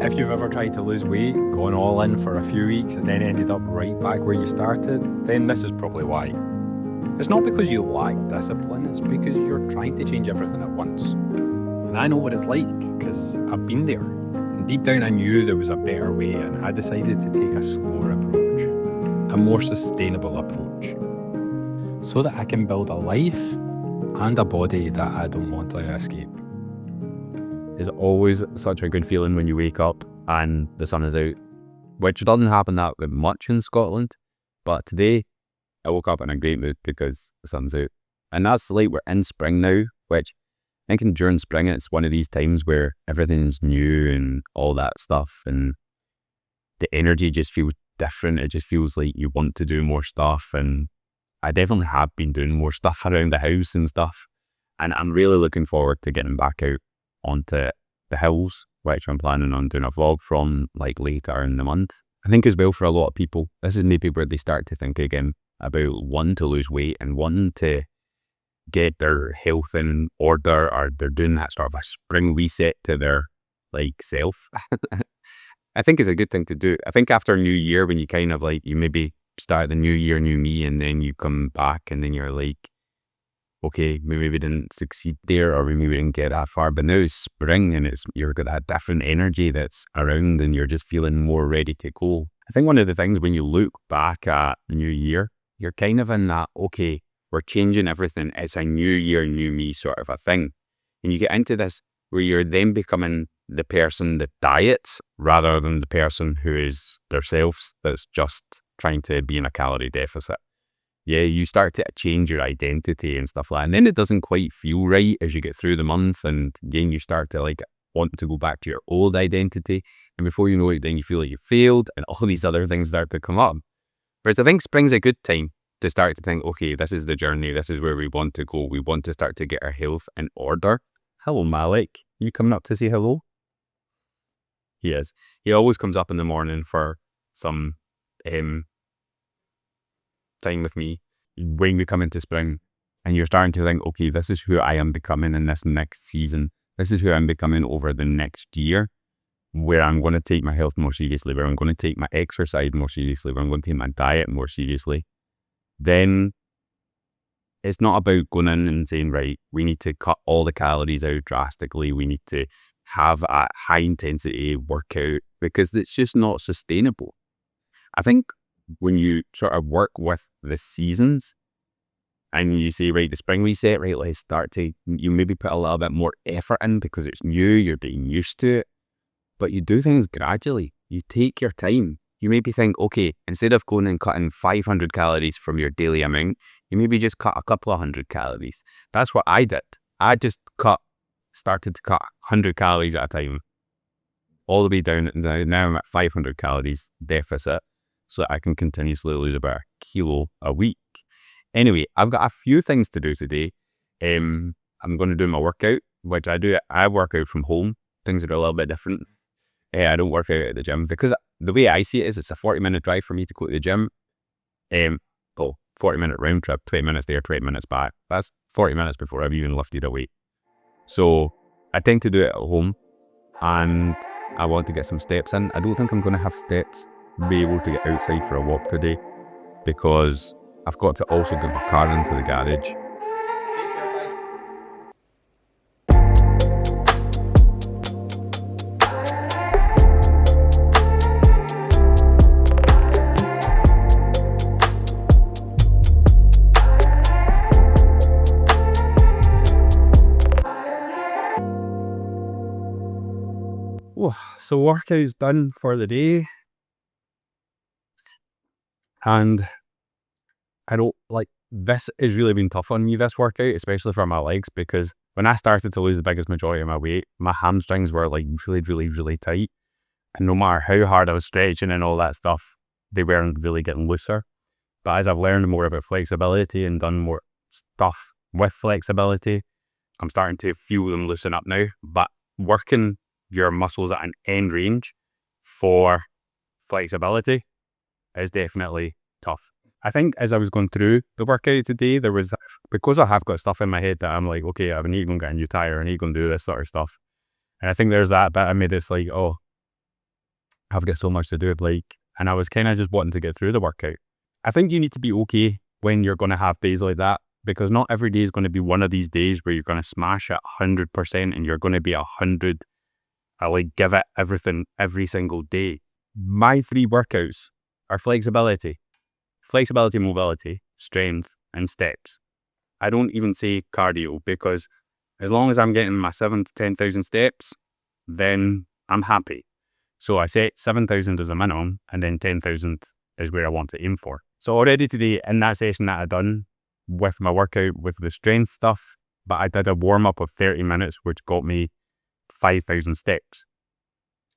If you've ever tried to lose weight, gone all in for a few weeks and then ended up right back where you started, then this is probably why. It's not because you lack discipline, it's because you're trying to change everything at once. And I know what it's like, because I've been there. And deep down I knew there was a better way, and I decided to take a slower approach, a more sustainable approach, so that I can build a life and a body that I don't want to escape. It's always such a good feeling when you wake up and the sun is out, which doesn't happen that much in Scotland. But today, I woke up in a great mood because the sun's out. And that's like we're in spring now, which I think during spring, it's one of these times where everything's new and all that stuff. And the energy just feels different. It just feels like you want to do more stuff. And I definitely have been doing more stuff around the house and stuff. And I'm really looking forward to getting back out onto the hills, which I'm planning on doing a vlog from like later in the month. I think as well for a lot of people, this is maybe where they start to think again about wanting to lose weight and wanting to get their health in order, or they're doing that sort of a spring reset to their like self. I think it's a good thing to do. I think after New Year, when you kind of like, you maybe start the new year, new me, and then you come back and then you're like, okay, maybe we didn't succeed there, or maybe we didn't get that far, but now it's spring and you've got that different energy that's around and you're just feeling more ready to go. I think one of the things when you look back at the new year, you're kind of in that, okay, we're changing everything. It's a new year, new me sort of a thing. And you get into this where you're then becoming the person that diets rather than the person who is themselves that's just trying to be in a calorie deficit. Yeah, you start to change your identity and stuff like that. And then it doesn't quite feel right as you get through the month. And again, you start to like want to go back to your old identity. And before you know it, then you feel like you failed and all these other things start to come up. Whereas I think spring's a good time to start to think, okay, this is the journey. This is where we want to go. We want to start to get our health in order. Hello, Malik. You coming up to say hello? He is. He always comes up in the morning for some time with me when we come into spring, and you're starting to think, okay, this is who I am becoming in this next season. This is who I'm becoming over the next year, where I'm going to take my health more seriously, where I'm going to take my exercise more seriously, where I'm going to take my diet more seriously. Then it's not about going in and saying, right, we need to cut all the calories out drastically. We need to have a high intensity workout, because it's just not sustainable. I think when you sort of work with the seasons and you say, right, the spring reset, right, let's start to, you maybe put a little bit more effort in because it's new, you're getting used to it, but you do things gradually. You take your time. You maybe think, okay, instead of going and cutting 500 calories from your daily amount, you maybe just cut a couple of 100 calories. That's what I did. I just started to cut 100 calories at a time, all the way down. Now I'm at 500 calories deficit, so I can continuously lose about a kilo a week. Anyway, I've got a few things to do today. I'm going to do my workout, which I work out from home. Things are a little bit different. I don't work out at the gym, because the way I see it is it's a 40-minute drive for me to go to the gym. 40-minute round trip, 20 minutes there, 20 minutes back. That's 40 minutes before I've even lifted a weight. So I tend to do it at home, and I want to get some steps in. I don't think I'm going to have steps be able to get outside for a walk today, because I've got to also get my car into the garage. So workout's done for the day. And I don't like, this has really been tough on me, this workout, especially for my legs, because when I started to lose the biggest majority of my weight, my hamstrings were like really, really, really tight. And no matter how hard I was stretching and all that stuff, they weren't really getting looser. But as I've learned more about flexibility and done more stuff with flexibility, I'm starting to feel them loosen up now. But working your muscles at an end range for flexibility is definitely tough. I think as I was going through the workout today, because I have got stuff in my head that I'm like, okay, I need to go and get a new tire, I need to go and do this sort of stuff. And I think there's that bit of me that's like, oh, I've got so much to do, and I was kind of just wanting to get through the workout. I think you need to be okay when you're going to have days like that, because not every day is going to be one of these days where you're going to smash it 100% and you're going to be 100. I give it everything every single day. My 3 workouts are flexibility, mobility, strength, and steps. I don't even say cardio, because as long as I'm getting my 7,000 to 10,000 steps, then I'm happy. So I set 7,000 as a minimum, and then 10,000 is where I want to aim for. So already today, in that session that I done with my workout with the strength stuff, but I did a warm up of 30 minutes, which got me 5,000 steps.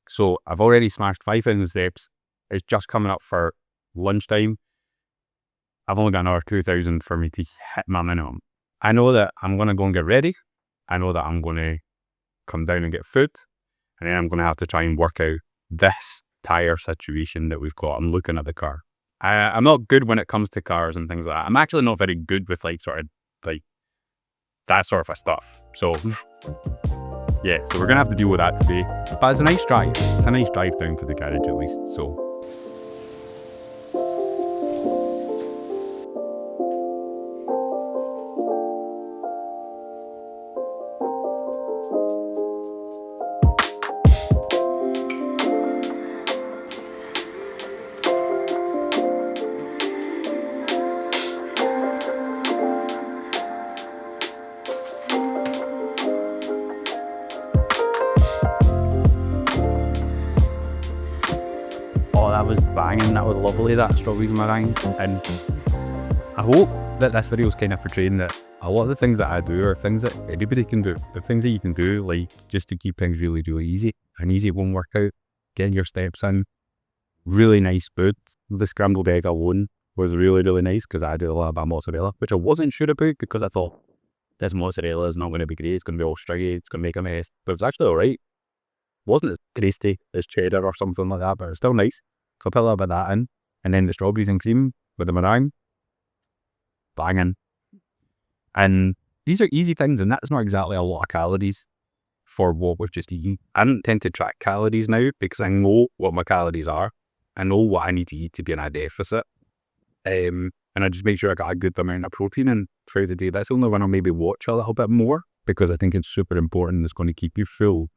So I've already smashed 5,000 steps. It's just coming up for lunchtime. I've only got another 2,000 for me to hit my minimum. I know that I'm going to go and get ready. I know that I'm going to come down and get food. And then I'm going to have to try and work out this tire situation that we've got. I'm looking at the car. I'm not good when it comes to cars and things like that. I'm actually not very good with that sort of stuff. So yeah, so we're going to have to deal with that today. But it's a nice drive. It's a nice drive down to the garage at least. So that was banging, that was lovely, that strawberries meringue. And I hope that this video is kind of portraying that a lot of the things that I do are things that anybody can do. The things that you can do, just to keep things really, really easy. An easy one workout, getting your steps in, really nice food. The scrambled egg alone was really, really nice, because I did a lot about mozzarella, which I wasn't sure about, because I thought this mozzarella is not going to be great, it's going to be all stringy, it's going to make a mess. But it was actually alright. Wasn't as tasty as cheddar or something like that, but it's still nice. So I put a little bit of that in, and then the strawberries and cream with the meringue, banging. And these are easy things, and that's not exactly a lot of calories for what we've just eaten. I don't tend to track calories now, because I know what my calories are. I know what I need to eat to be in a deficit. And I just make sure I got a good amount of protein in throughout the day. That's only when I'll maybe watch a little bit more, because I think it's super important. It's going to keep you full,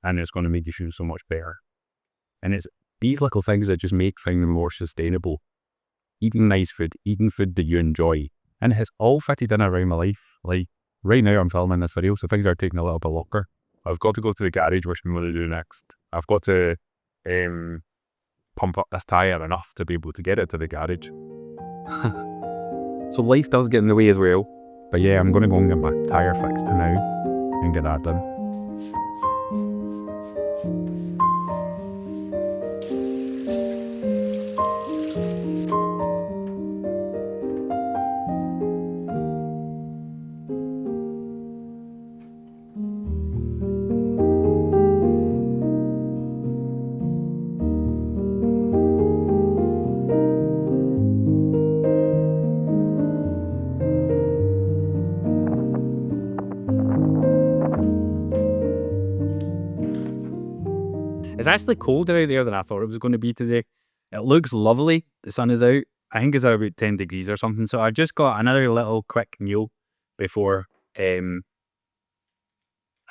and it's going to make you feel so much better. And it's these little things that just make things more sustainable. Eating nice food, eating food that you enjoy. And it's all fitted in around my life. Right now I'm filming this video, so things are taking a little bit longer. I've got to go to the garage, which I'm going to do next. I've got to pump up this tyre enough to be able to get it to the garage. So life does get in the way as well. But yeah, I'm going to go and get my tyre fixed now and get that done. It's actually colder out there than I thought it was going to be today. It looks lovely. The sun is out. I think it's at about 10 degrees or something. So I just got another little quick meal before, I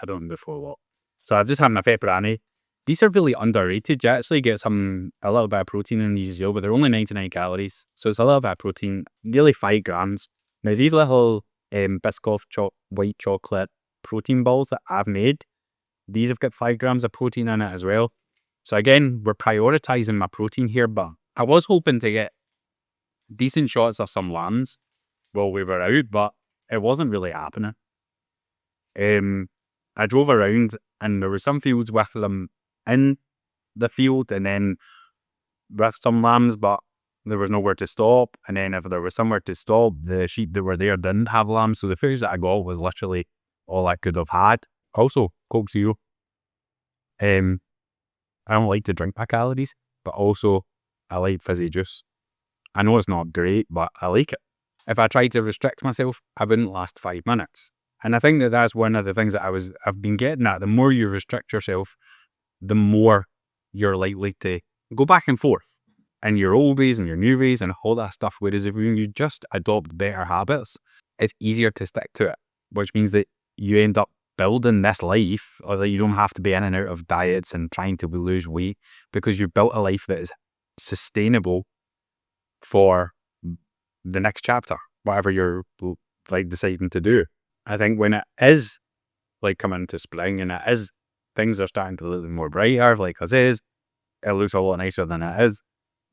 don't know before what. So I've just had my pepperoni. These are really underrated. You actually get a little bit of protein in these as well, but they're only 99 calories. So it's a little bit of protein, nearly 5 grams. Now these little Biscoff white chocolate protein balls that I've made, these have got 5 grams of protein in it as well. So again, we're prioritizing my protein here, but I was hoping to get decent shots of some lambs while we were out, but it wasn't really happening. I drove around and there were some fields with them in the field, and then with some lambs, but there was nowhere to stop. And then if there was somewhere to stop, the sheep that were there didn't have lambs. So the footage that I got was literally all I could have had. Also, Coke Zero. I don't like to drink my calories, but also I like fizzy juice. I know it's not great, but I like it. If I tried to restrict myself, I wouldn't last 5 minutes. And I think that that's one of the things that I've been getting at. The more you restrict yourself, the more you're likely to go back and forth in your old ways and your new ways and all that stuff. Whereas if you just adopt better habits, it's easier to stick to it, which means that you end up building this life, or that you don't have to be in and out of diets and trying to lose weight, because you've built a life that is sustainable for the next chapter, whatever you're like deciding to do. I think when it is like coming to spring and it is, things are starting to look more brighter, like us is, it looks a lot nicer than it is.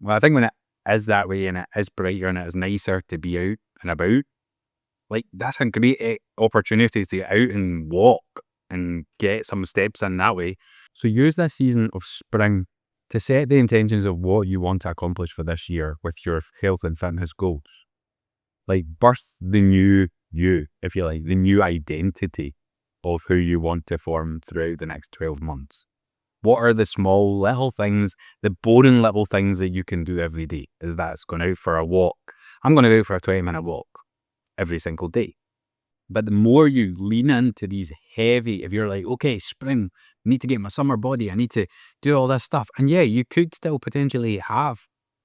Well, I think when it is that way and it is brighter and it is nicer to be out and about, like that's a great opportunity to get out and walk and get some steps in that way. So use this season of spring to set the intentions of what you want to accomplish for this year with your health and fitness goals. Like birth the new you, if you like, the new identity of who you want to form throughout the next 12 months. What are the small little things, the boring little things that you can do every day? Is that it's going out for a walk. I'm going to go out for a 20-minute walk every single day. But the more you lean into these heavy, if you're like, okay, spring, I need to get my summer body, I need to do all this stuff. And yeah, you could still potentially have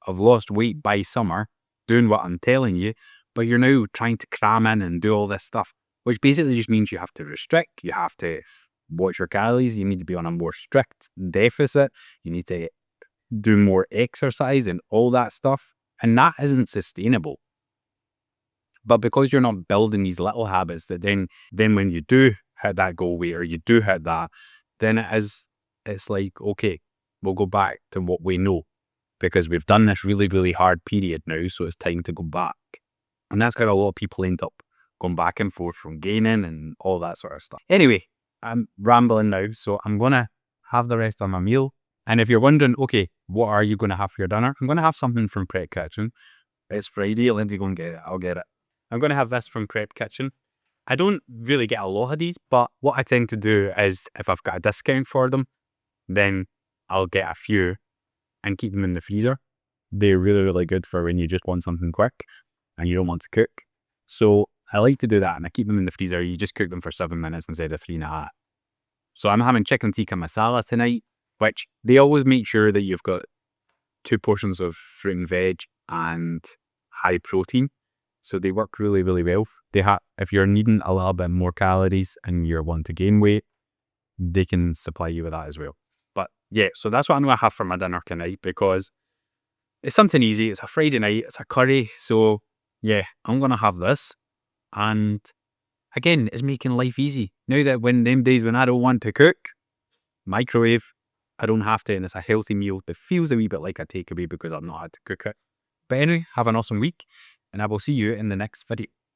lost weight by summer doing what I'm telling you, but you're now trying to cram in and do all this stuff, which basically just means you have to restrict, you have to watch your calories, you need to be on a more strict deficit, you need to do more exercise and all that stuff. And that isn't sustainable. But because you're not building these little habits that then when you do hit that goal weight or you do hit that, then it's like, okay, we'll go back to what we know, because we've done this really, really hard period now, so it's time to go back. And that's how a lot of people end up going back and forth from gaining and all that sort of stuff. Anyway, I'm rambling now, so I'm going to have the rest of my meal. And if you're wondering, okay, what are you going to have for your dinner? I'm going to have something from Prep Kitchen. It's Friday, let me go and get it. I'll get it. I'm going to have this from Prep Kitchen. I don't really get a lot of these, but what I tend to do is if I've got a discount for them, then I'll get a few and keep them in the freezer. They're really, really good for when you just want something quick and you don't want to cook. So I like to do that, and I keep them in the freezer. You just cook them for 7 minutes instead of 3.5. So I'm having chicken tikka masala tonight, which they always make sure that you've got 2 portions of fruit and veg and high protein. So they work really, really well. If you're needing a little bit more calories and you're wanting to gain weight, they can supply you with that as well. But yeah, so that's what I'm going to have for my dinner tonight, because it's something easy. It's a Friday night. It's a curry. So yeah, I'm going to have this. And again, it's making life easy. Now that when them days when I don't want to cook, microwave, I don't have to, and it's a healthy meal that feels a wee bit like a takeaway because I've not had to cook it. But anyway, have an awesome week, and I will see you in the next video.